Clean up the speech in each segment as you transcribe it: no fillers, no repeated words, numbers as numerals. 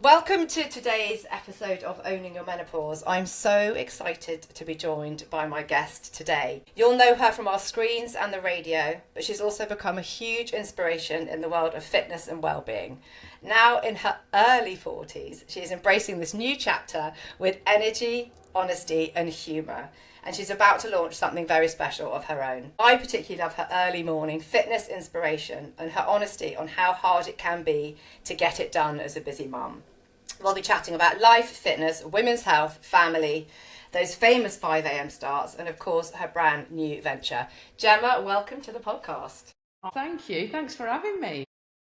Welcome to today's episode of Owning Your Menopause. I'm so excited to be joined by my guest today. You'll know her from our screens and the radio, but she's also become a huge inspiration in the world of fitness and well-being. Now in her early 40s, she is embracing this new chapter with energy, honesty and humour. And she's about to launch something very special of her own. I particularly love her early morning fitness inspiration and her honesty on how hard it can be to get it done as a busy mum. We'll be chatting about life, fitness, women's health, family, those famous 5 a.m. starts, and of course her brand new venture. Gemma, welcome to the podcast. Oh, thank you. Thanks for having me.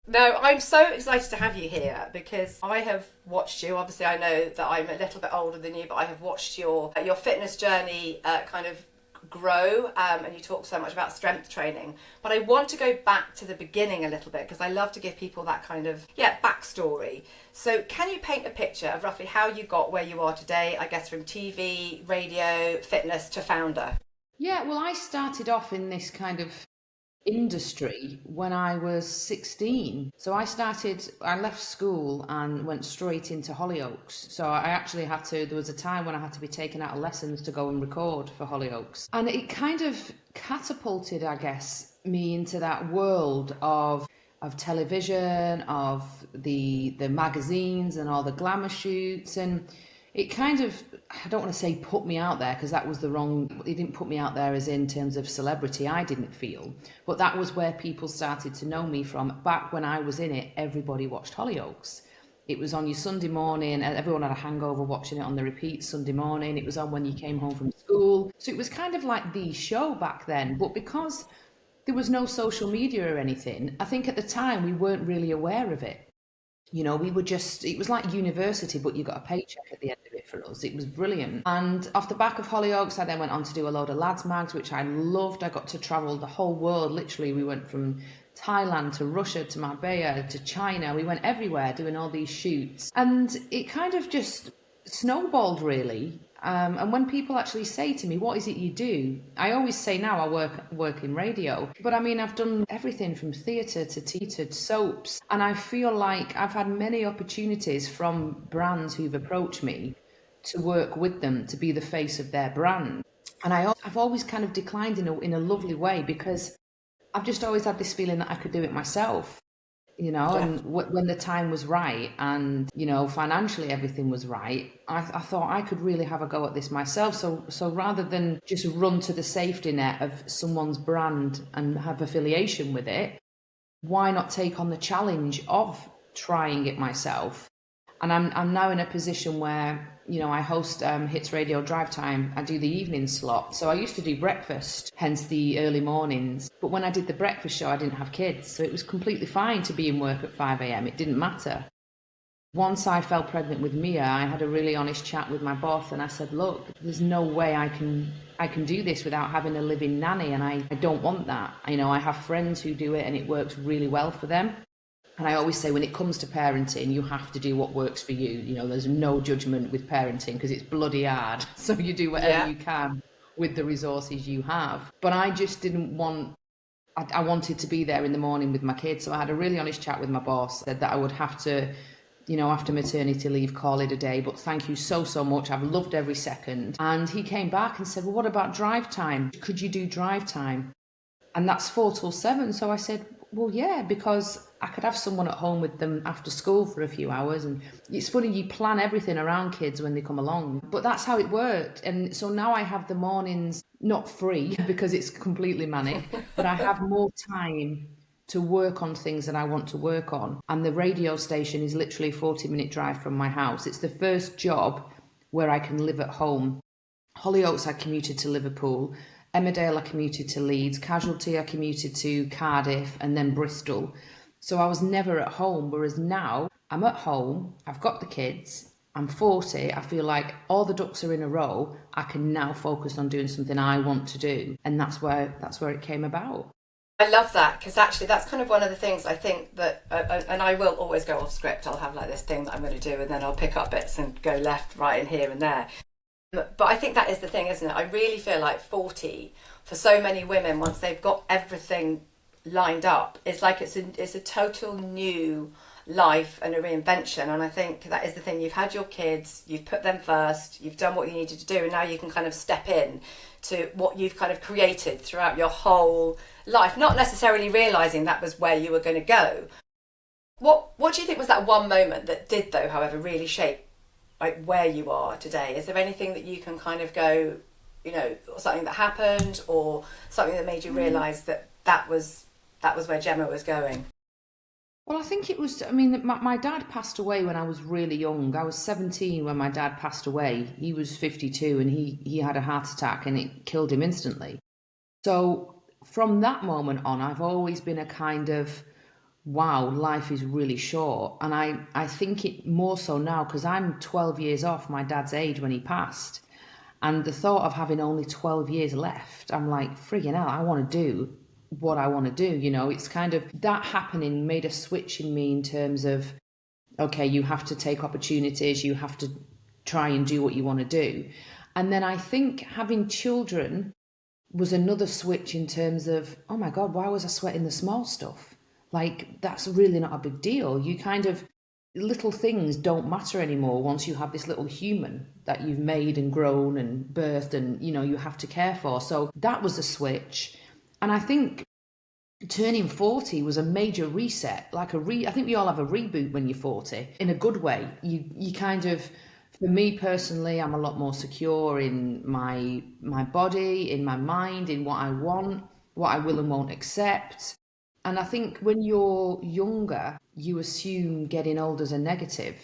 No, I'm so excited to have you here because I have watched you. Obviously, I know that I'm a little bit older than you, but I have watched your fitness journey kind of grow, and you talk so much about strength training. But I want to go back to the beginning a little bit because I love to give people that kind of backstory. So can you paint a picture of roughly how you got where you are today, I guess from TV, radio, fitness to founder? Yeah, well, I started off in this kind of industry when I was 16. So I left school and went straight into Hollyoaks. So I actually there was a time when I had to be taken out of lessons to go and record for Hollyoaks. And it kind of catapulted, I guess, me into that world of television, of the magazines and all the glamour shoots. And it kind of, I don't want to say put me out there because that was it didn't put me out there as in terms of celebrity, I didn't feel. But that was where people started to know me from. Back when I was in it, everybody watched Hollyoaks. It was on your Sunday morning, and everyone had a hangover watching it on the repeat Sunday morning. It was on when you came home from school. So it was kind of like the show back then. But because there was no social media or anything, I think at the time we weren't really aware of it. You know, it was like university, but you got a paycheck at the end of it for us. It was brilliant. And off the back of Hollyoaks, I then went on to do a load of lads mags, which I loved. I got to travel the whole world. Literally, we went from Thailand to Russia to Marbella to China. We went everywhere doing all these shoots. And it kind of just snowballed, really. And when people actually say to me, what is it you do? I always say now I work in radio. But I mean, I've done everything from theatre to TV to soaps. And I feel like I've had many opportunities from brands who've approached me to work with them, to be the face of their brand. And I've always kind of declined in a lovely way because I've just always had this feeling that I could do it myself. You know, and when the time was right and, you know, financially everything was right, I thought I could really have a go at this myself. So rather than just run to the safety net of someone's brand and have affiliation with it, why not take on the challenge of trying it myself? And I'm now in a position where, you know, I host Hits Radio Drive Time. I do the evening slot. So I used to do breakfast, hence the early mornings. But when I did the breakfast show, I didn't have kids. So it was completely fine to be in work at 5 a.m. It didn't matter. Once I fell pregnant with Mia, I had a really honest chat with my boss and I said, look, there's no way I can do this without having a living nanny. And I don't want that. You know, I have friends who do it and it works really well for them. And I always say when it comes to parenting, you have to do what works for you. You know, there's no judgment with parenting because it's bloody hard. So you do whatever you can with the resources you have. But I just didn't I wanted to be there in the morning with my kids. So I had a really honest chat with my boss, said that I would have to, you know, after maternity leave, call it a day. But thank you so much. I've loved every second. And he came back and said, well, what about drive time? Could you do drive time? And that's 4 till 7. So I said, well, yeah, because I could have someone at home with them after school for a few hours. And it's funny, you plan everything around kids when they come along. But that's how it worked. And so now I have the mornings not free because it's completely manic, but I have more time to work on things that I want to work on. And the radio station is literally a 40-minute drive from my house. It's the first job where I can live at home. Hollyoaks, I commuted to Liverpool. Emmerdale, I commuted to Leeds. Casualty, I commuted to Cardiff and then Bristol. So I was never at home, whereas now I'm at home, I've got the kids, I'm 40, I feel like all the ducks are in a row. I can now focus on doing something I want to do. And that's where it came about. I love that because actually that's kind of one of the things I think that, and I will always go off script. I'll have like this thing that I'm going to do and then I'll pick up bits and go left, right and here and there. But I think that is the thing, isn't it? I really feel like 40, for so many women, once they've got everything lined up, it's like it's a total new life and a reinvention. And I think that is the thing. You've had your kids, you've put them first, you've done what you needed to do, and now you can kind of step in to what you've kind of created throughout your whole life, not necessarily realising that was where you were going to go. What do you think was that one moment that did, though, however, really shape like where you are today? Is there anything that you can kind of go, you know, something that happened or something that made you realise that was where Gemma was going? Well, I think it was, I mean, my dad passed away when I was really young. I was 17 when my dad passed away. He was 52 and he had a heart attack and it killed him instantly. So from that moment on, I've always been a kind of, wow, life is really short. And I think it more so now because I'm 12 years off my dad's age when he passed. And the thought of having only 12 years left, I'm like, friggin' hell, I want to do what I want to do. You know, it's kind of that happening made a switch in me in terms of, okay, you have to take opportunities, you have to try and do what you want to do. And then I think having children was another switch in terms of, oh my God, why was I sweating the small stuff? Like, that's really not a big deal. You kind of, little things don't matter anymore once you have this little human that you've made and grown and birthed and, you know, you have to care for. So that was a switch. And I think turning 40 was a major reset, like I think we all have a reboot when you're 40 in a good way. You kind of, for me personally, I'm a lot more secure in my body, in my mind, in what I want, what I will and won't accept. And I think when you're younger, you assume getting older is a negative.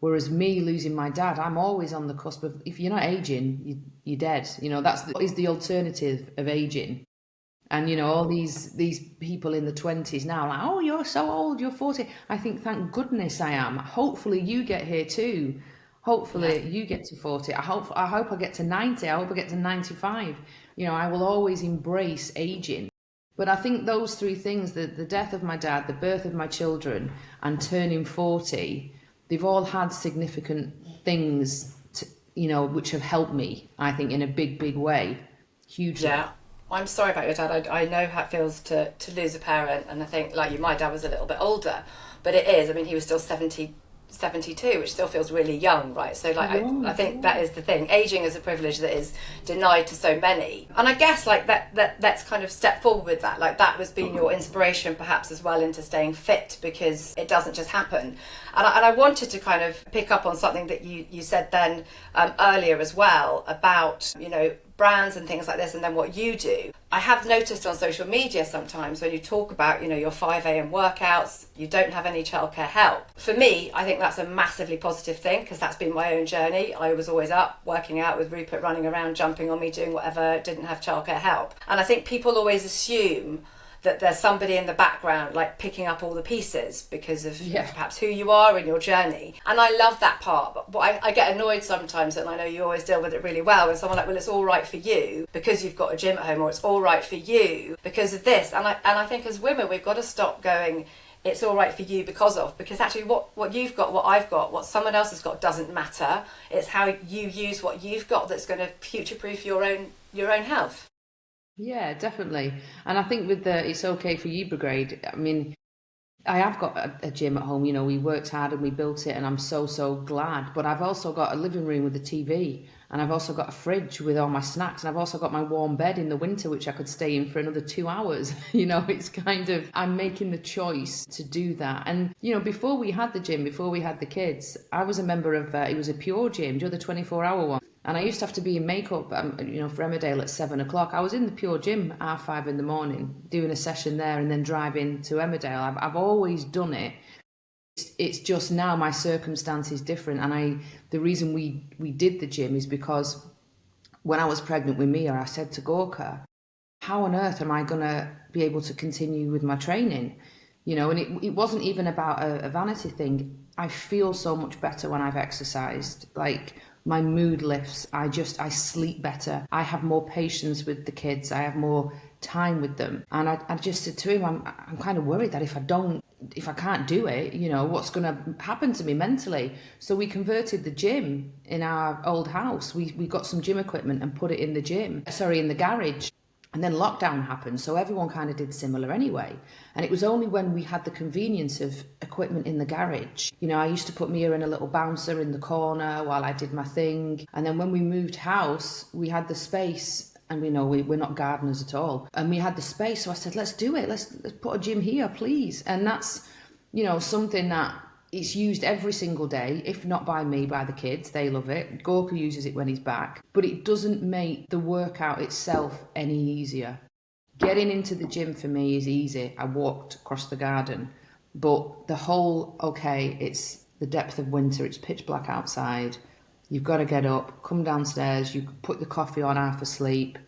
Whereas me losing my dad, I'm always on the cusp of, if you're not aging, you're dead. You know, is the alternative of aging. And, you know, all these people in the 20s now, like, oh, you're so old, you're 40. I think, thank goodness I am. Hopefully you get here too. Hopefully you get to 40. I hope I get to 90. I hope I get to 95. You know, I will always embrace aging. But I think those three things, the death of my dad, the birth of my children, and turning 40, they've all had significant things, you know, which have helped me, I think, in a big, big way. Hugely. Yeah. I'm sorry about your dad. I know how it feels to lose a parent, and I think, like you, my dad was a little bit older, but it is, I mean, he was still 72, which still feels really young, right? So like I think that is the thing. Aging is a privilege that is denied to so many, and I guess like that let's kind of step forward with that. Like that was being your inspiration perhaps as well into staying fit, because it doesn't just happen. And I wanted to kind of pick up on something that you said then earlier as well about, you know, brands and things like this, and then what you do. I have noticed on social media sometimes when you talk about, you know, your 5 a.m. workouts, you don't have any childcare help. For me, I think that's a massively positive thing, because that's been my own journey. I was always up working out with Rupert running around, jumping on me, doing whatever, didn't have childcare help. And I think people always assume that there's somebody in the background like picking up all the pieces because of perhaps who you are and your journey. And I love that part, but I get annoyed sometimes, and I know you always deal with it really well, when someone like, well, it's all right for you because you've got a gym at home, or it's all right for you because of this. And I think as women we've got to stop going, it's all right for you because actually what you've got, what I've got, what someone else has got doesn't matter. It's how you use what you've got that's going to future-proof your own health. Yeah, definitely. And I think with the It's Okay For You brigade, I mean, I have got a gym at home, you know, we worked hard and we built it, and I'm so glad. But I've also got a living room with a TV, and I've also got a fridge with all my snacks, and I've also got my warm bed in the winter, which I could stay in for another 2 hours. You know, it's kind of, I'm making the choice to do that. And, you know, before we had the gym, before we had the kids, I was a member of, it was a Pure Gym, the 24-hour one. And I used to have to be in makeup, you know, for Emmerdale at 7 o'clock. I was in the Pure Gym at 5 in the morning, doing a session there and then driving to Emmerdale. I've always done it. It's just now my circumstance is different. And the reason we did the gym is because when I was pregnant with Mia, I said to Gorka, how on earth am I going to be able to continue with my training? You know, and it wasn't even about a vanity thing. I feel so much better when I've exercised. Like, my mood lifts. I sleep better. I have more patience with the kids. I have more time with them. And I just said to him, I'm kind of worried that if I can't do it, you know, what's going to happen to me mentally? So we converted the gym in our old house. We got some gym equipment and put it in the garage. And then lockdown happened, so everyone kind of did similar anyway. And it was only when we had the convenience of equipment in the garage. You know, I used to put Mia in a little bouncer in the corner while I did my thing. And then when we moved house, we had the space, and we know we're not gardeners at all. And we had the space, so I said, let's do it. Let's put a gym here, please. And that's, you know, something that it's used every single day, if not by me, by the kids. They love it. Gorka uses it when he's back. But it doesn't make the workout itself any easier. Getting into the gym for me is easy. I walked across the garden. But the whole, okay, it's the depth of winter. It's pitch black outside. You've got to get up, come downstairs. You put the coffee on half asleep.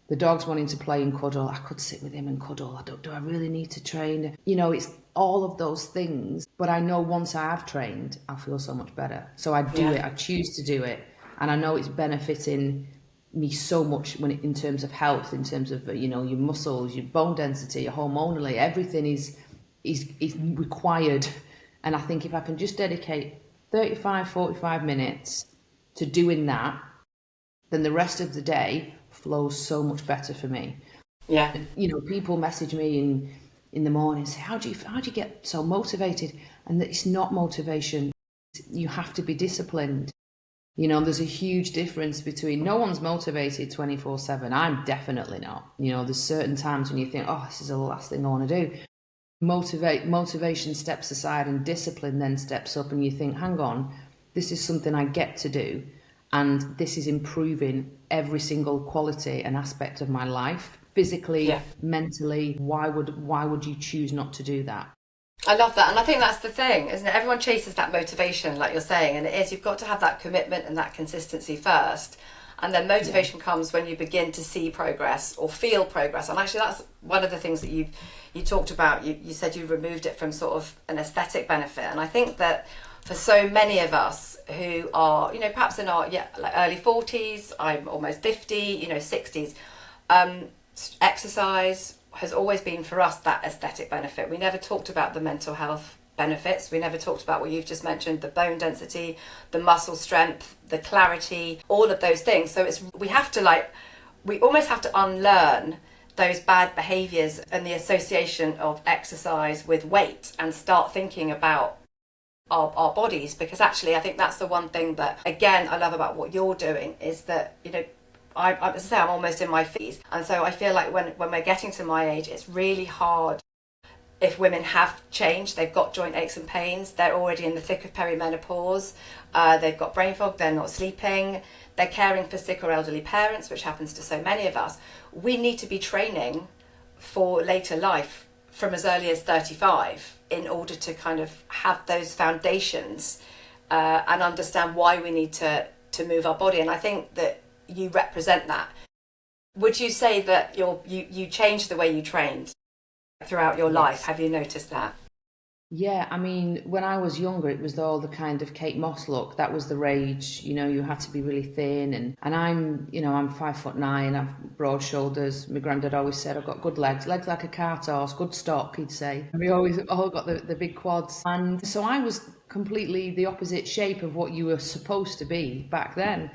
The dog's wanting to play and cuddle. I could sit with him and cuddle. Do I really need to train? You know, it's all of those things. But I know once I have trained, I'll feel so much better. So I do it. I choose to do it. And I know it's benefiting me so much in terms of health, in terms of, you know, your muscles, your bone density, hormonally, everything is required. And I think if I can just dedicate 35, 45 minutes to doing that, then the rest of the day flows so much better for me. Yeah. You know, people message me in the morning and say, how do you get so motivated? And it's not motivation. You have to be disciplined. You know, there's a huge difference between, no one's motivated 24/7. I'm definitely not. You know, there's certain times when you think, oh, this is the last thing I want to do. Motivation steps aside and discipline then steps up, and you think, hang on, this is something I get to do. And this is improving every single quality and aspect of my life, physically, mentally. Why would you choose not to do that? I love that. And I think that's the thing, isn't it? Everyone chases that motivation, like you're saying, and it is, you've got to have that commitment and that consistency first. And then motivation comes when you begin to see progress or feel progress. And actually that's one of the things that you talked about. You said you removed it from sort of an aesthetic benefit. And I think that for so many of us who are, you know, perhaps in our like early 40s, I'm almost 50, you know, 60s, exercise has always been for us that aesthetic benefit. We never talked about the mental health benefits. We never talked about what you've just mentioned, the bone density, the muscle strength, the clarity, all of those things. So we almost have to unlearn those bad behaviours and the association of exercise with weight and start thinking about our bodies, because actually I think that's the one thing that, again, I love about what you're doing is that, you know, as I say, I'm almost in my 50s, and so I feel like when we're getting to my age, it's really hard if women have changed, they've got joint aches and pains, they're already in the thick of perimenopause, they've got brain fog, they're not sleeping, they're caring for sick or elderly parents, which happens to so many of us. We need to be training for later life from as early as 35 in order to kind of have those foundations and understand why we need to move our body. And I think that you represent that. Would you say that you changed the way you trained throughout your life? Have you noticed that? Yeah, I mean, when I was younger, it was all the kind of Kate Moss look. That was the rage. You know, you had to be really thin, and I'm 5'9", I've broad shoulders. My granddad always said I've got good legs like a cart horse, good stock, he'd say. And we always all got the big quads, and so I was completely the opposite shape of what you were supposed to be back then.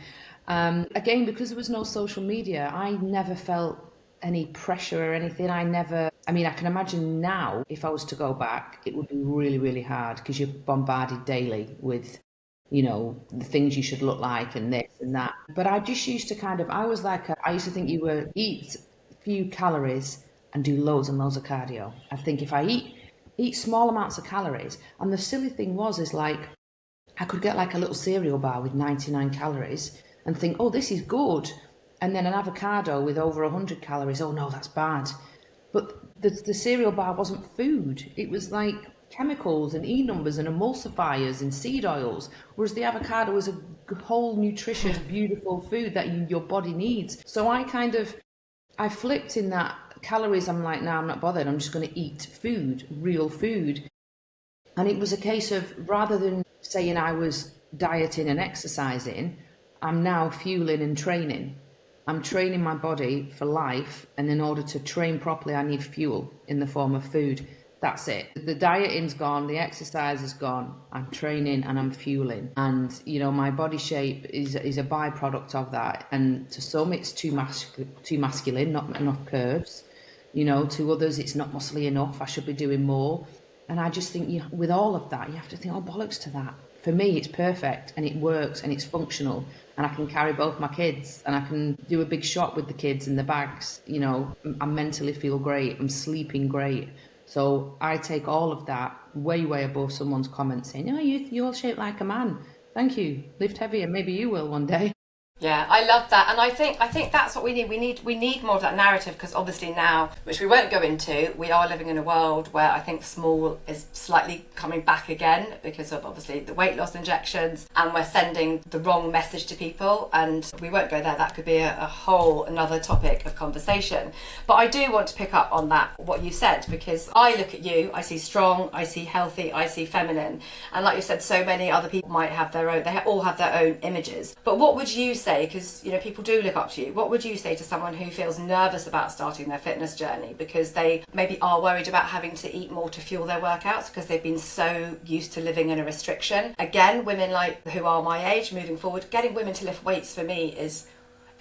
Again, because there was no social media, I never felt any pressure or anything. I can imagine now if I was to go back, it would be really, really hard because you're bombarded daily with, you know, the things you should look like and this and that. But I just used to I used to think you were eat a few calories and do loads and loads of cardio. I think if I eat small amounts of calories, and the silly thing is like, I could get like a little cereal bar with 99 calories and think, oh, this is good. And then an avocado with over 100 calories, oh no, that's bad. But the cereal bar wasn't food. It was like chemicals and E-numbers and emulsifiers and seed oils, whereas the avocado was a whole nutritious, beautiful food that your body needs. So I flipped in that calories. I'm like, no, I'm not bothered. I'm just going to eat food, real food. And it was a case of, rather than saying I was dieting and exercising, I'm now fueling and training. I'm training my body for life, and in order to train properly, I need fuel in the form of food. That's it. The dieting's gone, the exercise is gone. I'm training and I'm fueling. And, you know, my body shape is a byproduct of that. And to some, it's too masculine, not enough curves. You know, to others, it's not muscly enough. I should be doing more. And I just think with all of that, you have to think, oh, bollocks to that. For me, it's perfect and it works and it's functional. And I can carry both my kids and I can do a big shot with the kids in the bags. You know, I mentally feel great. I'm sleeping great. So I take all of that way, way above someone's comment saying, oh, you're all shaped like a man. Thank you. Lift heavier. Maybe you will one day. Yeah, I love that, and I think that's what we need. We need more of that narrative, because obviously now, which we won't go into, we are living in a world where I think small is slightly coming back again because of obviously the weight loss injections, and we're sending the wrong message to people. And we won't go there. That could be a whole another topic of conversation. But I do want to pick up on that what you said, because I look at you, I see strong, I see healthy, I see feminine, and like you said, so many other people might have their own. They all have their own images. But what would you say, because you know people do look up to you, what would you say to someone who feels nervous about starting their fitness journey because they maybe are worried about having to eat more to fuel their workouts because they've been so used to living in a restriction? Again, women like who are my age moving forward, getting women to lift weights for me is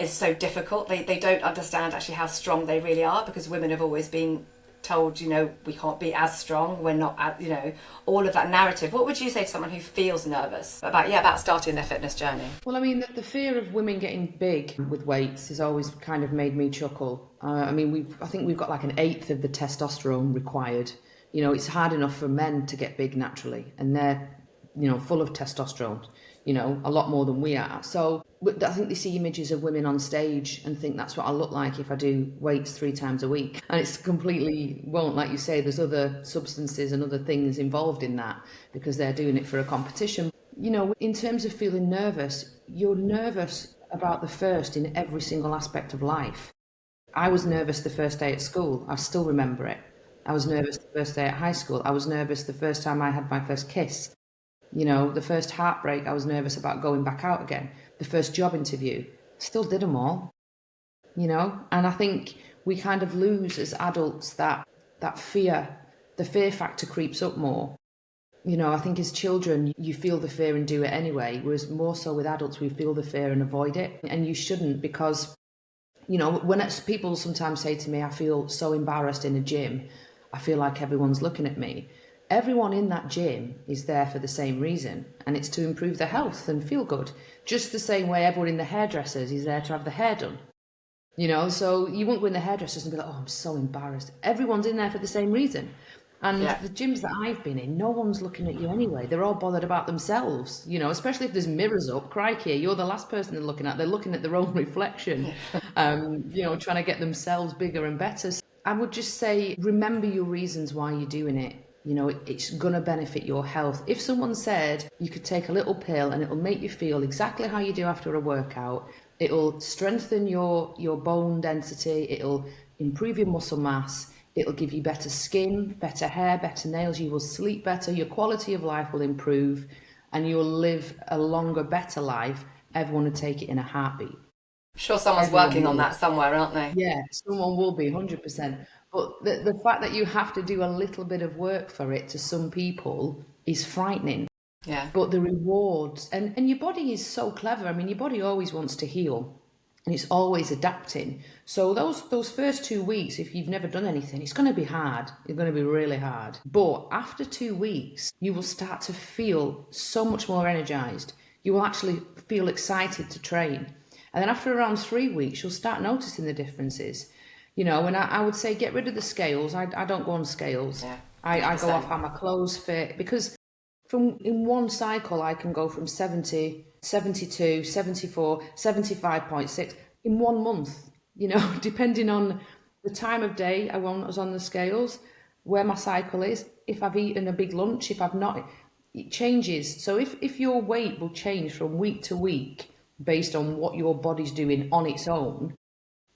so difficult. They don't understand actually how strong they really are, because women have always been told, you know, we can't be as strong, we're not, you know, all of that narrative. What would you say to someone who feels nervous about starting their fitness journey? Well, I mean, the fear of women getting big with weights has always kind of made me chuckle. I mean, I think we've got like 1/8 of the testosterone required. You know, it's hard enough for men to get big naturally, and they're, you know, full of testosterone, you know, a lot more than we are. So I think they see images of women on stage and think that's what I look like if I do weights 3 times a week. And it's completely won't, like you say, there's other substances and other things involved in that because they're doing it for a competition. You know, in terms of feeling nervous, you're nervous about the first in every single aspect of life. I was nervous the first day at school. I still remember it. I was nervous the first day at high school. I was nervous the first time I had my first kiss. You know, the first heartbreak, I was nervous about going back out again. The first job interview, still did them all, you know? And I think we kind of lose as adults that fear, the fear factor creeps up more. You know, I think as children, you feel the fear and do it anyway, whereas more so with adults, we feel the fear and avoid it. And you shouldn't, because, you know, when people sometimes say to me, I feel so embarrassed in a gym, I feel like everyone's looking at me. Everyone in that gym is there for the same reason, and it's to improve their health and feel good. Just the same way everyone in the hairdressers is there to have the hair done. You know, so you won't go in the hairdressers and be like, oh, I'm so embarrassed. Everyone's in there for the same reason. And the gyms that I've been in, no one's looking at you anyway. They're all bothered about themselves, you know, especially if there's mirrors up. Crikey, you're the last person they're looking at. They're looking at their own reflection, you know, trying to get themselves bigger and better. So I would just say, remember your reasons why you're doing it. You know, it's going to benefit your health. If someone said you could take a little pill and it'll make you feel exactly how you do after a workout, it'll strengthen your bone density, it'll improve your muscle mass, it'll give you better skin, better hair, better nails, you will sleep better, your quality of life will improve, and you'll live a longer, better life, everyone would take it in a heartbeat. I'm sure someone's working on that somewhere, aren't they? Yeah, someone will be, 100%. But the fact that you have to do a little bit of work for it to some people is frightening. Yeah. But the rewards, and your body is so clever. I mean, your body always wants to heal and it's always adapting. So those first 2 weeks, if you've never done anything, it's going to be hard. It's going to be really hard. But after 2 weeks, you will start to feel so much more energized. You will actually feel excited to train. And then after around 3 weeks, you'll start noticing the differences. You know, and I would say get rid of the scales. I don't go on scales. Yeah, I go off how my clothes fit, because in one cycle I can go from 70, 72, 74, 75.6 in 1 month, you know, depending on the time of day I was on the scales, where my cycle is, if I've eaten a big lunch, if I've not, it changes. So if your weight will change from week to week based on what your body's doing on its own,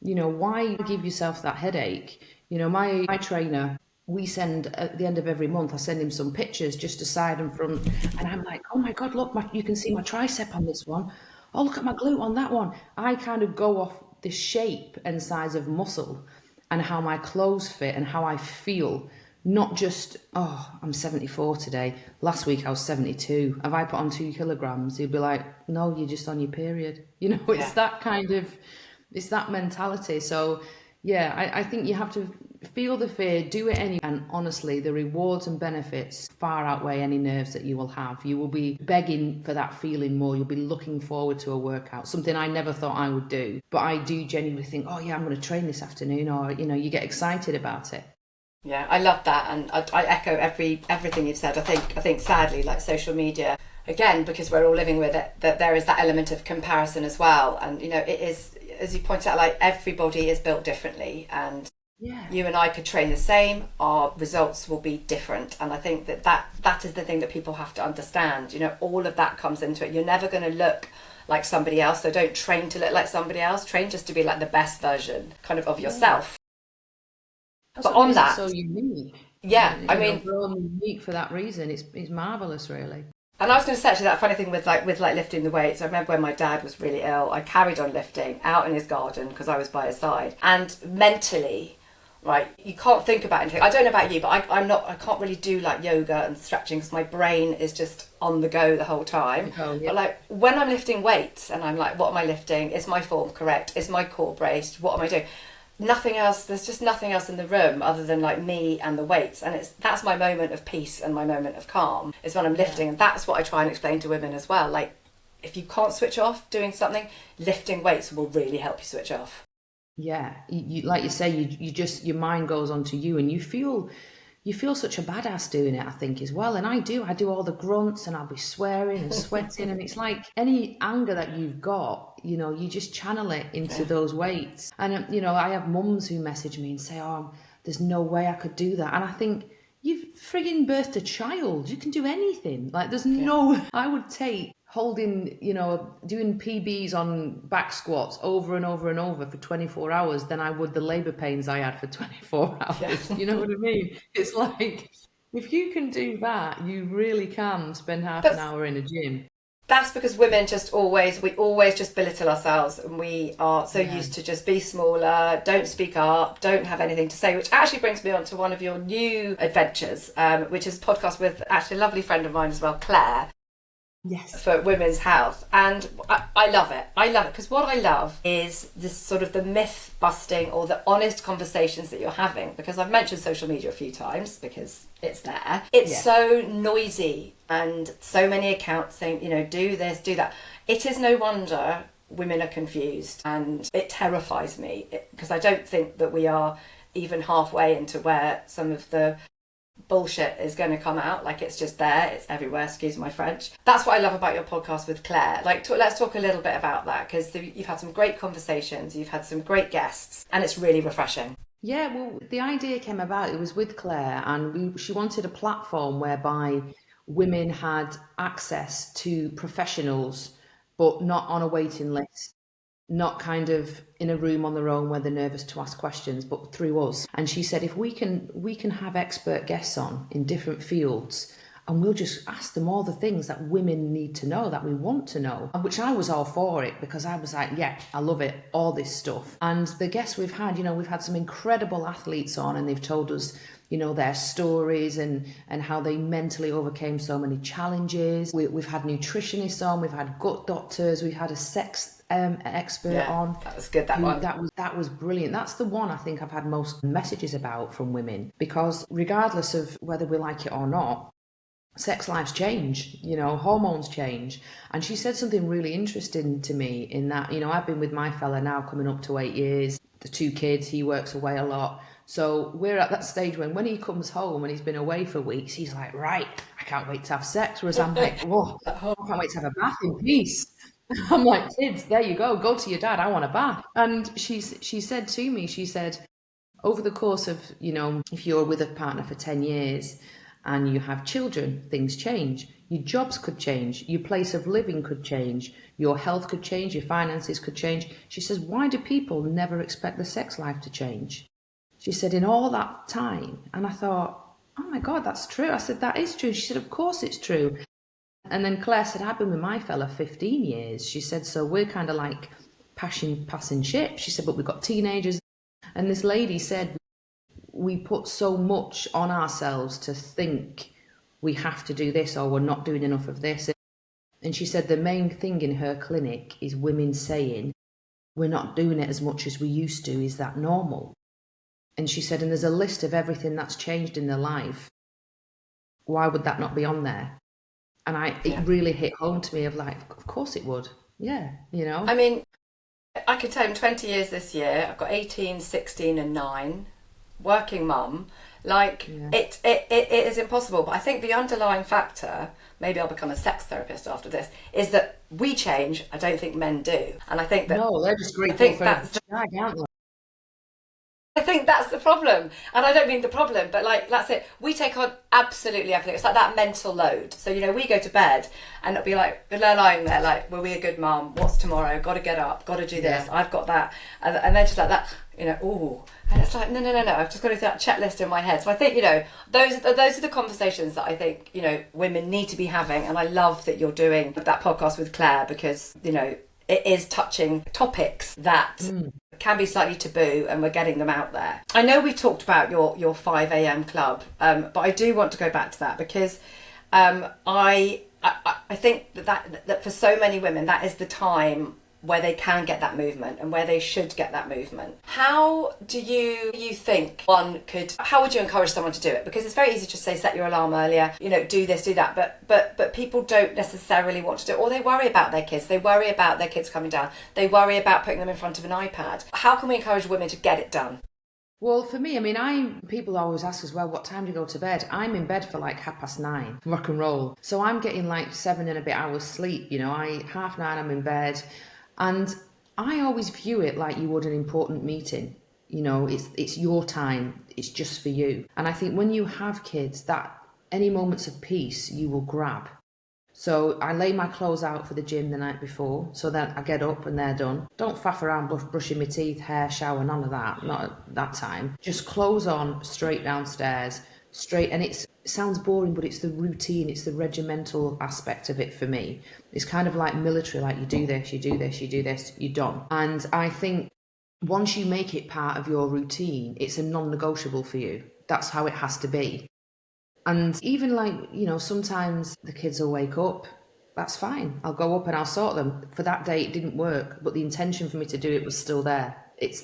you know, why give yourself that headache? You know, my trainer, we send at the end of every month, I send him some pictures just to side and front. And I'm like, oh my God, look, you can see my tricep on this one. Oh, look at my glute on that one. I kind of go off the shape and size of muscle and how my clothes fit and how I feel not just, oh, I'm 74 today. Last week I was 72. Have I put on 2 kilograms? You'd be like, no, you're just on your period. You know, it's that kind of, it's that mentality. So yeah, I think you have to feel the fear, do it anyway. And honestly, the rewards and benefits far outweigh any nerves that you will have. You will be begging for that feeling more. You'll be looking forward to a workout, something I never thought I would do. But I do genuinely think, oh yeah, I'm going to train this afternoon, or, you know, you get excited about it. Yeah, I love that, and I echo everything you've said. I think sadly, like social media, again, because we're all living with it, that there is that element of comparison as well. And you know, it is, as you point out, like everybody is built differently, and you and I could train the same, our results will be different. And I think that is the thing that people have to understand. You know, all of that comes into it. You're never going to look like somebody else, so don't train to look like somebody else. Train just to be like the best version, kind of yourself. That's but on that, so unique. Yeah, You I know, mean, we're all unique for that reason. It's marvelous, really. and I was going to say actually that funny thing with lifting the weights. I remember when my dad was really ill, I carried on lifting out in his garden because I was by his side, and mentally, right, you can't think about anything. I don't know about you, but I can't really do like yoga and stretching because my brain is just on the go the whole time. But like when I'm lifting weights and I'm like, what am I lifting? Is my form correct? Is my core braced? What am I doing? Nothing else, there's just nothing else in the room other than like me and the weights, and that's my moment of peace and my moment of calm is when I'm lifting. And that's what I try and explain to women as well. Like, if you can't switch off doing something, lifting weights will really help you switch off. Yeah, you like you say, you just, your mind goes on to you, and you feel such a badass doing it, I think, as well. And I do all the grunts, and I'll be swearing and sweating, and it's like any anger that you've got, you know, you just channel it into those weights. And you know, I have mums who message me and say, oh, there's no way I could do that. And I think, you've frigging birthed a child, you can do anything. Like, there's no, I would take holding, you know, doing PBs on back squats over and over and over for 24 hours than I would the labour pains I had for 24 hours. You know what I mean? It's like, if you can do that, you really can spend half an hour in a gym. That's because women we always just belittle ourselves, and we are so used to just be smaller, don't speak up, don't have anything to say, which actually brings me on to one of your new adventures, which is a podcast with actually a lovely friend of mine as well, Claire. Yes. For women's health. And I love it. I love it because what I love is this sort of the myth busting or the honest conversations that you're having, because I've mentioned social media a few times because it's there. It's so noisy and so many accounts saying, you know, do this, do that. It is no wonder women are confused, and it terrifies me because I don't think that we are even halfway into where some of the bullshit is going to come out. Like, it's just there, it's everywhere, excuse my French. That's what I love about your podcast with Claire. Like, let's talk a little bit about that, because you've had some great conversations, you've had some great guests, and it's really refreshing. Yeah, well, the idea came about, it was with Claire, and she wanted a platform whereby women had access to professionals, but not on a waiting list, not kind of in a room on their own where they're nervous to ask questions, but through us. And she said, if we can have expert guests on in different fields, and we'll just ask them all the things that women need to know, that we want to know, which I was all for it, because I was like, yeah, I love it, all this stuff. And the guests we've had, you know, we've had some incredible athletes on, and they've told us, you know, their stories and how they mentally overcame so many challenges. We've had nutritionists on, we've had gut doctors, we've had a sex expert on. That was good, that one. That was brilliant. That's the one I think I've had most messages about from women, because regardless of whether we like it or not, sex lives change, you know, hormones change. And she said something really interesting to me in that, you know, I've been with my fella now coming up to 8 years, the 2 kids, he works away a lot. So we're at that stage when he comes home and he's been away for weeks, he's like, right, I can't wait to have sex. Whereas I'm like, whoa, I can't wait to have a bath in peace. I'm like, kids, there you go to your dad, I want a bath. And she said to me, she said, over the course of, you know, if you're with a partner for 10 years and you have children, things change. Your jobs could change, your place of living could change, your health could change, your finances could change. She says, why do people never expect the sex life to change? She said, in all that time. And I thought, oh my God, that's true. I said, that is true. She said, of course it's true. And then Claire said, I've been with my fella 15 years. She said, so we're kind of like passing ships. She said, but we've got teenagers. And this lady said, we put so much on ourselves to think we have to do this or we're not doing enough of this. And she said the main thing in her clinic is women saying, we're not doing it as much as we used to. Is that normal? And she said, and there's a list of everything that's changed in their life. Why would that not be on there? And it really hit home to me of like, of course it would. Yeah, you know. I mean, I could tell him 20 years this year. I've got 18, 16 and 9. Working mum. Like, it is impossible. But I think the underlying factor, maybe I'll become a sex therapist after this, is that we change. I don't think men do. And I think that... No, they're just grateful for a jag, aren't they? I think that's the problem. And I don't mean the problem, but like, that's it. We take on absolutely everything. It's like that mental load. So, you know, we go to bed and it'll be like, they're lying there like, were we a good mum? What's tomorrow? Got to get up. Got to do this. I've got that. And they're just like that, you know, ooh. And it's like, no. I've just got to do that checklist in my head. So I think, you know, those are the conversations that I think, you know, women need to be having. And I love that you're doing that podcast with Claire because, you know, it is touching topics that can be slightly taboo, and we're getting them out there. I know we talked about your 5 a.m. club, but I do want to go back to that because I think that for so many women, that is the time where they can get that movement and where they should get that movement. How do you think how would you encourage someone to do it? Because it's very easy to say set your alarm earlier, you know, do this, do that, but people don't necessarily want to do it, or they worry about their kids, they worry about their kids coming down, they worry about putting them in front of an iPad. How can we encourage women to get it done? Well, for me, I mean, people always ask as well, what time do you go to bed? I'm in bed for like 9:30, rock and roll. So I'm getting like 7 and a bit hours sleep, you know, 9:30 I'm in bed. And I always view it like you would an important meeting. You know, it's your time, it's just for you. And I think when you have kids, that any moments of peace you will grab. So I lay my clothes out for the gym the night before, so then I get up and they're done. Don't faff around brushing my teeth, hair, shower, none of that, not at that time. Just clothes on, straight downstairs, straight, and it sounds boring, but it's the routine, it's the regimental aspect of it for me. It's kind of like military, like you do this, you do this, you do this, you're done. And I think once you make it part of your routine, it's a non-negotiable for you. That's how it has to be. And even like, you know, sometimes the kids will wake up, that's fine. I'll go up and I'll sort them. For that day it didn't work, but the intention for me to do it was still there.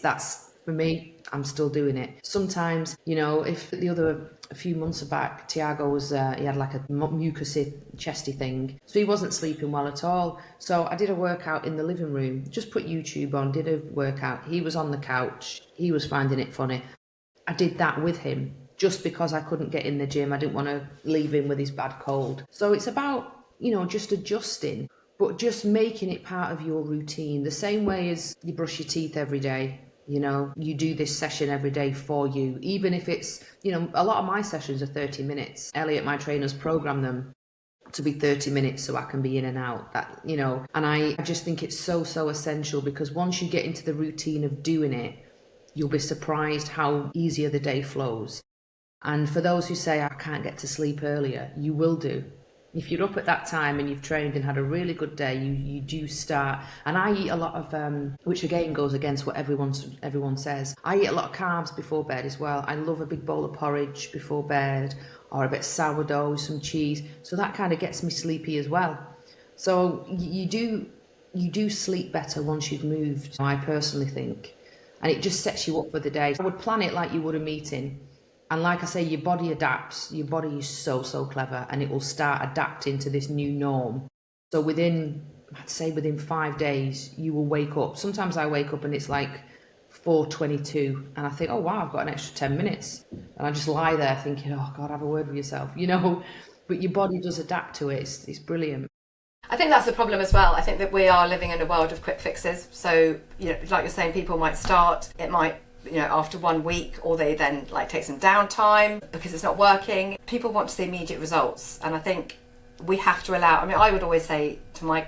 That's for me, I'm still doing it. Sometimes, you know, if a few months back, Tiago was, he had like a mucousy, chesty thing. So he wasn't sleeping well at all. So I did a workout in the living room, just put YouTube on, did a workout. He was on the couch. He was finding it funny. I did that with him just because I couldn't get in the gym. I didn't want to leave him with his bad cold. So it's about, you know, just adjusting, but just making it part of your routine. The same way as you brush your teeth every day. You know, you do this session every day for you, even if it's, you know, a lot of my sessions are 30 minutes. Elliot, my trainer's programmed them to be 30 minutes so I can be in and out, that, you know, and I just think it's so essential, because once you get into the routine of doing it, you'll be surprised how easier the day flows. And for those who say, I can't get to sleep earlier, you will do. If you're up at that time and you've trained and had a really good day, you do start. And I eat a lot of, which again goes against what everyone says. I eat a lot of carbs before bed as well. I love a big bowl of porridge before bed, or a bit of sourdough with some cheese. So that kind of gets me sleepy as well. So you do sleep better once you've moved, I personally think. And it just sets you up for the day. I would plan it like you would a meeting. And like I say, your body adapts. Your body is so clever, and it will start adapting to this new norm. So within 5 days, you will wake up. Sometimes I wake up and it's like 4:22, and I think, oh wow, I've got an extra 10 minutes. And I just lie there thinking, oh God, have a word with yourself, you know. But your body does adapt to it. It's brilliant. I think that's the problem as well. I think that we are living in a world of quick fixes. So, you know, like you're saying, people might start, it might, you know, after 1 week, or they then like take some downtime because it's not working. People want to see immediate results, and I think we have to allow. I mean, I would always say to my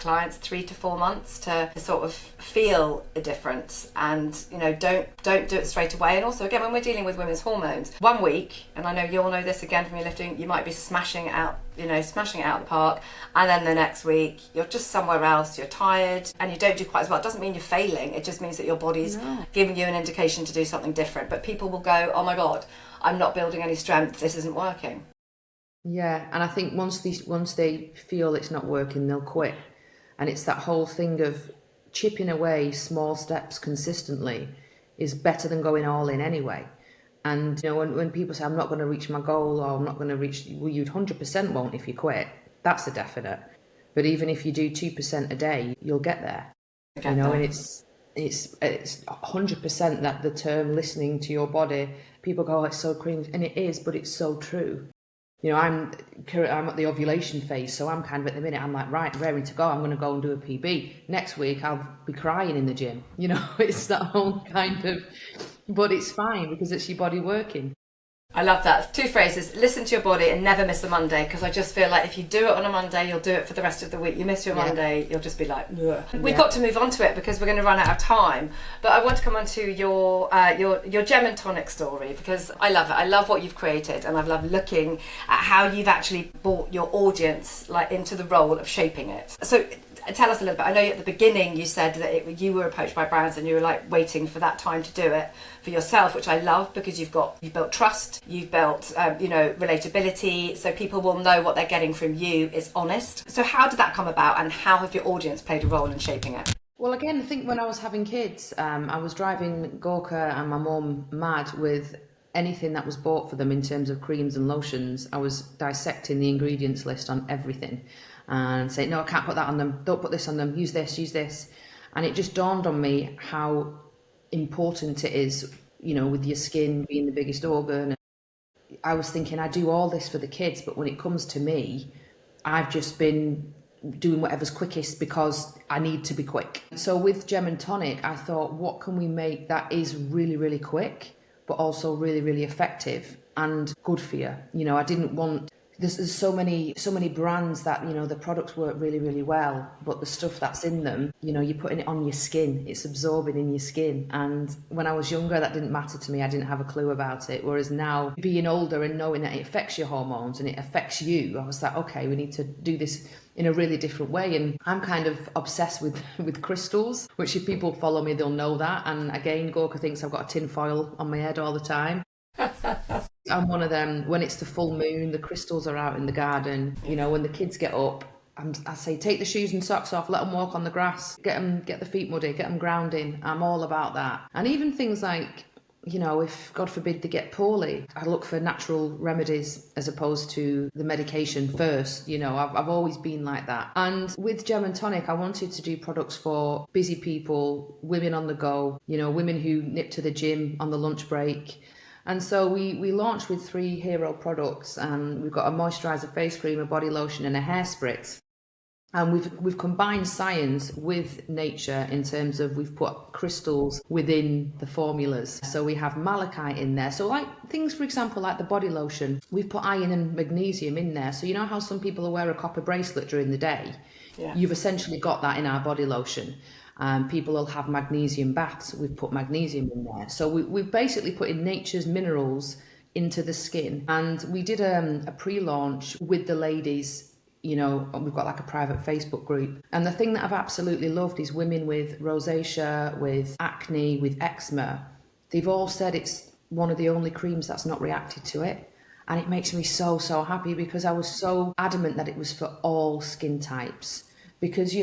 clients 3 to 4 months to sort of feel a difference, and don't do it straight away. And also, again, when we're dealing with women's hormones, 1 week, and I know you'll know this again from your lifting, you might be smashing it out of the park, and then the next week you're just somewhere else, you're tired and you don't do quite as well. It doesn't mean you're failing, it just means that your body's giving you an indication to do something different. But people will go, oh my god, I'm not building any strength, this isn't working. Yeah, and I think once they feel it's not working, they'll quit. And it's that whole thing of chipping away small steps consistently is better than going all in anyway. And when people say I'm not going to reach my goal, or I'm not going to reach, well, you 100% won't if you quit. That's a definite. But even if you do 2% a day, you'll get there. And it's 100% that the term listening to your body. People go, oh, it's so cringe, and it is, but it's so true. I'm at the ovulation phase, so I'm kind of at the minute, I'm like, right, raring to go. I'm going to go and do a PB. Next week, I'll be crying in the gym. It's that whole kind of, but it's fine because it's your body working. I love that. 2 phrases: listen to your body and never miss a Monday, because I just feel like if you do it on a Monday, you'll do it for the rest of the week. You miss your Monday, you'll just be like, ugh. We've got to move on to it because we're going to run out of time. But I want to come on to your Gem and Tonic story, because I love it. I love what you've created, and I've loved looking at how you've actually brought your audience into the role of shaping it. So tell us a little bit. I know at the beginning you said that you were approached by brands and you were like waiting for that time to do it for yourself, which I love, because you've built trust, you've built relatability, so people will know what they're getting from you is honest. So how did that come about, and how have your audience played a role in shaping it? Well, again, I think when I was having kids, I was driving Gorka and my mum mad with anything that was bought for them in terms of creams and lotions. I was dissecting the ingredients list on everything and saying, no, I can't put that on them, don't put this on them, use this. And it just dawned on me how important it is, with your skin being the biggest organ. I was thinking, I do all this for the kids, but when it comes to me, I've just been doing whatever's quickest because I need to be quick. So with Gem and Tonic, I thought, what can we make that is really, really quick, but also really, really effective and good for you? I didn't want... There's so many brands that, the products work really, really well, but the stuff that's in them, you're putting it on your skin, it's absorbing in your skin. And when I was younger, that didn't matter to me. I didn't have a clue about it. Whereas now, being older and knowing that it affects your hormones and it affects you, I was like, okay, we need to do this in a really different way. And I'm kind of obsessed with crystals, which if people follow me, they'll know that. And again, Gorka thinks I've got a tin foil on my head all the time. I'm one of them. When it's the full moon, the crystals are out in the garden. When the kids get up, I say, take the shoes and socks off, let them walk on the grass, get the feet muddy, get them grounding. I'm all about that. And even things like, if God forbid they get poorly, I look for natural remedies as opposed to the medication first. I've always been like that. And with Gem and Tonic, I wanted to do products for busy people, women on the go, women who nip to the gym on the lunch break. And so we launched with 3 hero products. We've got a moisturiser face cream, a body lotion and a hair spritz. And we've combined science with nature in terms of we've put crystals within the formulas. So we have malachite in there. So like things, for example, like the body lotion, we've put iron and magnesium in there. So you know how some people will wear a copper bracelet during the day? Yeah. You've essentially got that in our body lotion. People will have magnesium baths. We've put magnesium in there. So we've basically put in nature's minerals into the skin. And we did a pre-launch with the ladies. We've got like a private Facebook group. And the thing that I've absolutely loved is women with rosacea, with acne, with eczema. They've all said it's one of the only creams that's not reacted to it. And it makes me so, so happy, because I was so adamant that it was for all skin types. Because,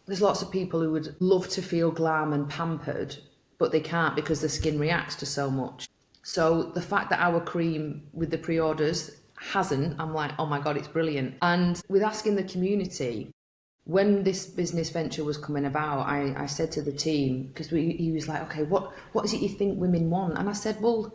there's lots of people who would love to feel glam and pampered, but they can't because the skin reacts to so much. So the fact that our cream with the pre-orders hasn't, I'm like, oh my God, it's brilliant. And with asking the community, when this business venture was coming about, I said to the team, because he was like, okay, what is it you think women want? And I said, well,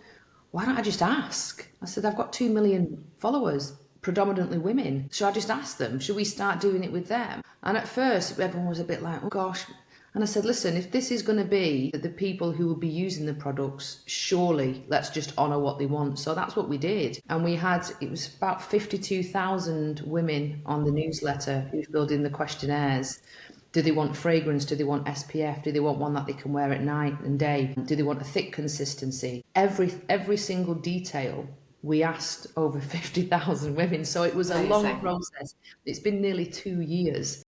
why don't I just ask? I said, I've got 2 million followers, predominantly women. Should I just ask them? Should we start doing it with them? And at first, everyone was a bit like, oh gosh, And I said, listen, if this is going to be the people who will be using the products, surely let's just honour what they want. So that's what we did. And it was about 52,000 women on the newsletter who filled in the questionnaires. Do they want fragrance? Do they want SPF? Do they want one that they can wear at night and day? Do they want a thick consistency? Every single detail we asked over 50,000 women. So it was a long process. It's been nearly 2 years.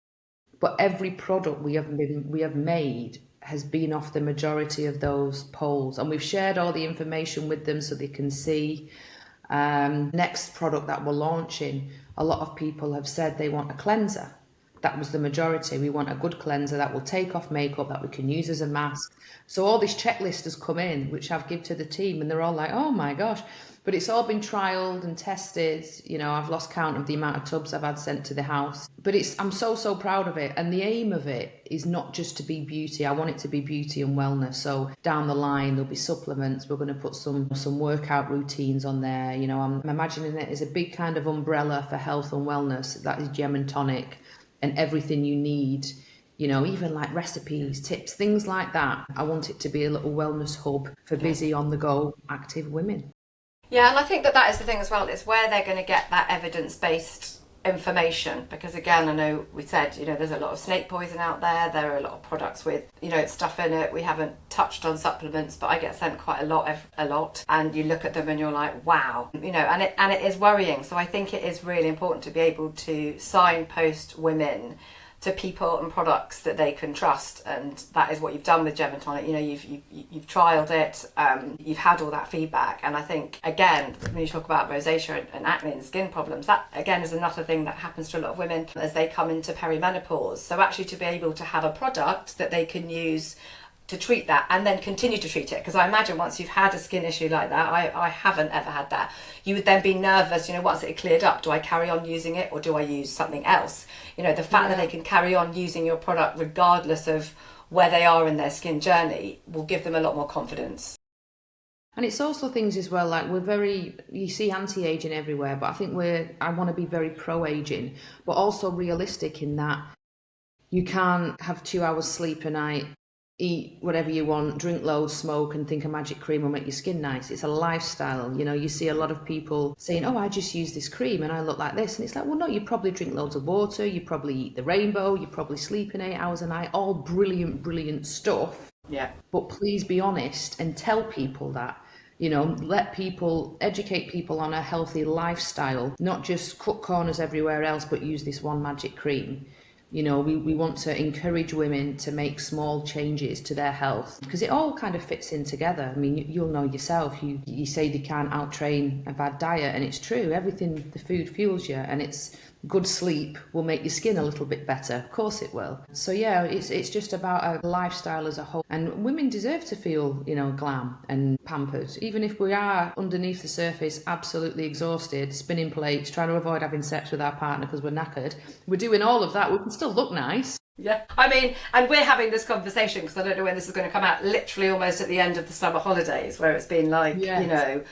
But every product we have made has been off the majority of those polls, and we've shared all the information with them so they can see. Next product that we're launching, a lot of people have said they want a cleanser. That was the majority. We want a good cleanser that will take off makeup, that we can use as a mask. So all this checklist has come in, which I've given to the team, and they're all like, oh my gosh. But it's all been trialled and tested. You know, I've lost count of the amount of tubs I've had sent to the house. But I'm so proud of it. And the aim of it is not just to be beauty. I want it to be beauty and wellness. So down the line, there'll be supplements. We're going to put some workout routines on there. You know, I'm imagining it as a big kind of umbrella for health and wellness. That is Gem and Tonic, and everything you need. You know, even like recipes, tips, things like that. I want it to be a little wellness hub for busy, on-the-go, active women. Yeah, and I think that is the thing as well, is where they're going to get that evidence-based information, because again, I know we said, you know, there's a lot of snake poison out there, there are a lot of products with, you know, stuff in it. We haven't touched on supplements, but I get sent quite a lot, and you look at them and you're like, wow, you know, and it is worrying. So I think it is really important to be able to signpost women to people and products that they can trust, and that is what you've done with Gem and Tonic. You know, you've trialed it, you've had all that feedback, and I think again, when you talk about rosacea and acne and skin problems, that again is another thing that happens to a lot of women as they come into perimenopause. So actually, to be able to have a product that they can use to treat that and then continue to treat it, because I imagine once you've had a skin issue like that, I haven't ever had that, you would then be nervous, you know, once it cleared up, do I carry on using it or do I use something else? You know, the fact that they can carry on using your product regardless of where they are in their skin journey will give them a lot more confidence. And it's also things as well, like you see anti-aging everywhere, but I think I want to be very pro-aging, but also realistic in that you can't have 2 hours sleep a night, eat whatever you want, drink loads, smoke, and think a magic cream will make your skin nice. It's a lifestyle. You know, you see a lot of people saying, oh, I just use this cream and I look like this. And it's like, well, no, you probably drink loads of water, you probably eat the rainbow, you probably sleep in 8 hours a night, all brilliant stuff. Yeah. But please be honest and tell people that. You know, educate people on a healthy lifestyle, not just cut corners everywhere else, but use this one magic cream. You know, we want to encourage women to make small changes to their health, because it all kind of fits in together. I mean, you'll know yourself, you say they can't outtrain a bad diet, and it's true. Everything, the food fuels you, and it's good sleep will make your skin a little bit better. Of course it will. So yeah, it's just about a lifestyle as a whole. And women deserve to feel, you know, glam and pampered. Even if we are underneath the surface absolutely exhausted, spinning plates, trying to avoid having sex with our partner because we're knackered, we're doing all of that, we can still look nice. Yeah, I mean, and we're having this conversation because I don't know when this is going to come out, literally almost at the end of the summer holidays, where it's been like, you know,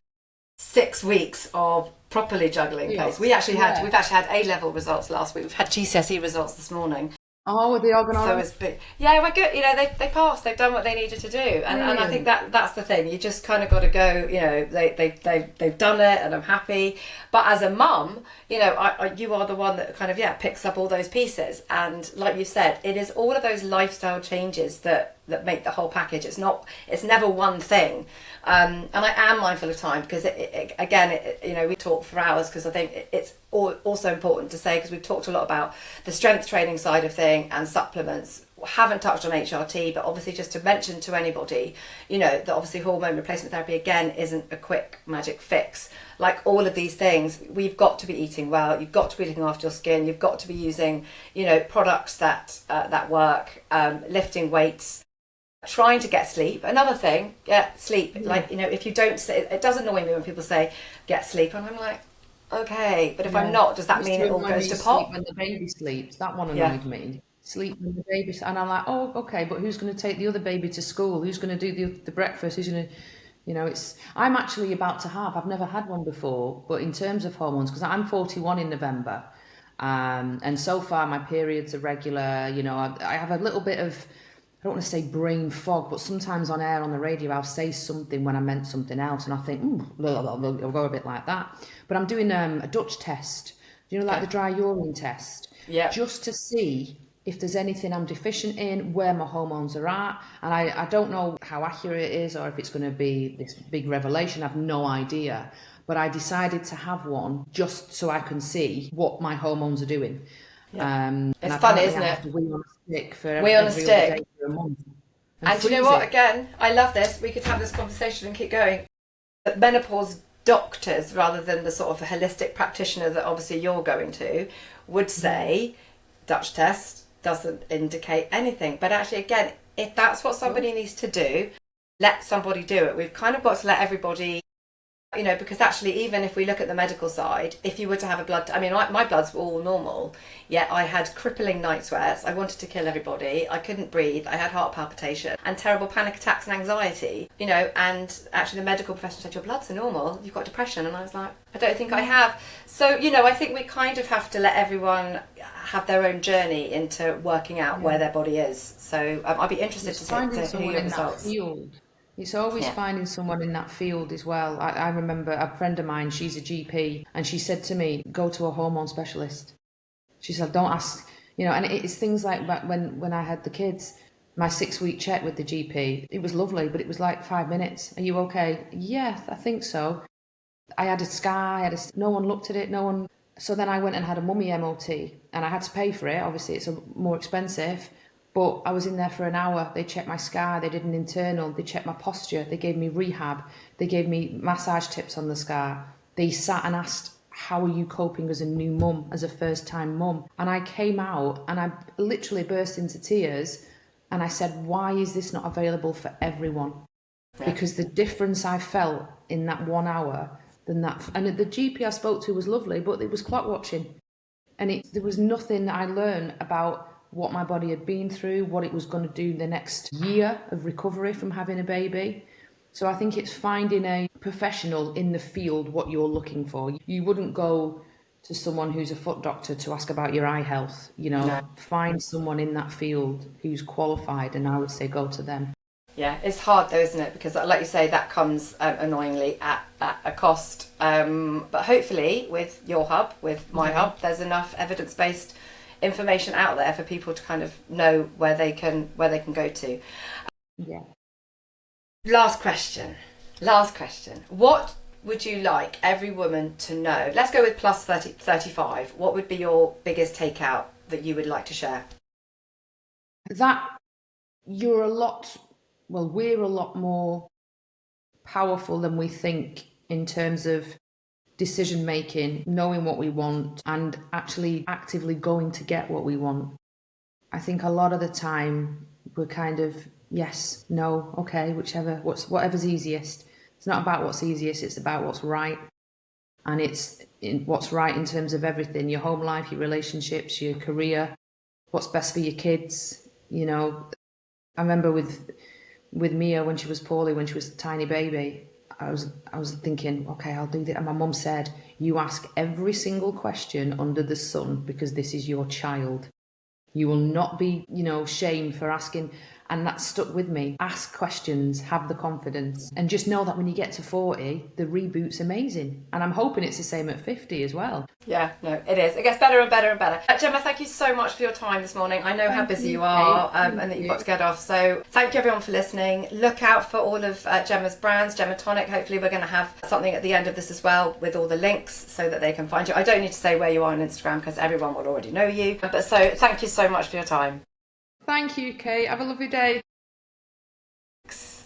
6 weeks of properly juggling pace. We've actually had A-level results last week. We've had GCSE results this morning. Oh, were they all going on? So it's big. Yeah, we're good. You know, they passed. They've done what they needed to do, and I think that's the thing. You just kind of got to go. You know, they've done it, and I'm happy. But as a mum, you know, you are the one that kind of picks up all those pieces. And like you said, it is all of those lifestyle changes that make the whole package. It's never one thing. And I am mindful of time because you know, we talk for hours because I think it's also important to say, because we've talked a lot about the strength training side of thing and supplements. Haven't touched on HRT, but obviously just to mention to anybody, you know, that obviously hormone replacement therapy again isn't a quick magic fix. Like all of these things, we've got to be eating well, you've got to be looking after your skin, you've got to be using, you know, products that work, lifting weights, trying to get sleep. Another thing, sleep. Like, you know, if you don't sleep, it does annoy me when people say get sleep, and I'm like, okay, but if I'm not, does that mean it all goes to pot? Sleep when the baby sleeps. That one annoyed me. Sleep when the baby, and I'm like, oh, okay, but who's going to take the other baby to school? Who's going to do the breakfast? Who's going to, you know, I'm actually about to have, I've never had one before, but in terms of hormones, because I'm 41 in November, and so far my periods are regular. You know, I have a little bit of I don't want to say brain fog, but sometimes on air on the radio, I'll say something when I meant something else, and I think, I'll go a bit like that. But I'm doing a Dutch test, like the dry urine test, just to see if there's anything I'm deficient in, where my hormones are at. And I don't know how accurate it is or if it's going to be this big revelation. I have no idea. But I decided to have one just so I can see what my hormones are doing. Yeah. It's funny, isn't it? I have to wee on a stick for every other day for a month. And do you know what? Again, I love this. We could have this conversation and keep going. But menopause doctors, rather than the sort of holistic practitioner that obviously you're going to, would say Dutch test doesn't indicate anything. But actually, again, if that's what somebody needs to do, let somebody do it. We've kind of got to let everybody, because actually, even if we look at the medical side, if you were to have a blood, my bloods were all normal, yet I had crippling night sweats. I wanted to kill everybody. I couldn't breathe. I had heart palpitation and terrible panic attacks and anxiety, and actually the medical professional said, your bloods are normal. You've got depression. And I was like, I don't think I have. So, I think we kind of have to let everyone have their own journey into working out where their body is. So I'd be interested to hear your results. It's always finding someone in that field as well. I remember a friend of mine, she's a GP, and she said to me, go to a hormone specialist. She said, don't ask, and it's things like when I had the kids, my 6-week check with the GP, it was lovely, but it was like 5 minutes. Are you okay? Yeah, I think so. I had a scar, no one looked at it, no one. So then I went and had a mummy MOT, and I had to pay for it. Obviously, it's more expensive. But I was in there for an hour. They checked my scar, they did an internal, they checked my posture, they gave me rehab, they gave me massage tips on the scar. They sat and asked, how are you coping as a new mum, as a first-time mum? And I came out and I literally burst into tears and I said, why is this not available for everyone? Because the difference I felt in that 1 hour, and the GP I spoke to was lovely, but it was clock watching. And there was nothing I learned about what my body had been through, what it was going to do the next year of recovery from having a baby. So I think it's finding a professional in the field what you're looking for. You wouldn't go to someone who's a foot doctor to ask about your eye health, No. Find someone in that field who's qualified, and I would say go to them. Yeah, it's hard though, isn't it? Because like you say, that comes annoyingly at a cost. But hopefully with your hub, with my hub, there's enough evidence-based information out there for people to kind of know where they can go to. Yeah. Last question. What would you like every woman to know? Let's go with plus 35. What would be your biggest takeout that you would like to share? That we're a lot more powerful than we think in terms of decision making, knowing what we want, and actually actively going to get what we want. I think a lot of the time we're kind of yes, no, okay, whatever's easiest. It's not about what's easiest, it's about what's right. And it's what's right in terms of everything, your home life, your relationships, your career, what's best for your kids. I remember with Mia when she was poorly, when she was a tiny baby, I was thinking, okay, I'll do that. And my mum said, you ask every single question under the sun because this is your child. You will not be, shamed for asking. And that stuck with me. Ask questions, have the confidence, and just know that when you get to 40, the reboot's amazing. And I'm hoping it's the same at 50 as well. Yeah, no, it is. It gets better and better and better. Gemma, thank you so much for your time this morning. I know how busy you are and that you've got to get off. So thank you everyone for listening. Look out for all of Gemma's brands, Gemma Tonic. Hopefully we're going to have something at the end of this as well with all the links so that they can find you. I don't need to say where you are on Instagram because everyone will already know you. But so thank you so much for your time. Thank you, Kate. Have a lovely day. Thanks.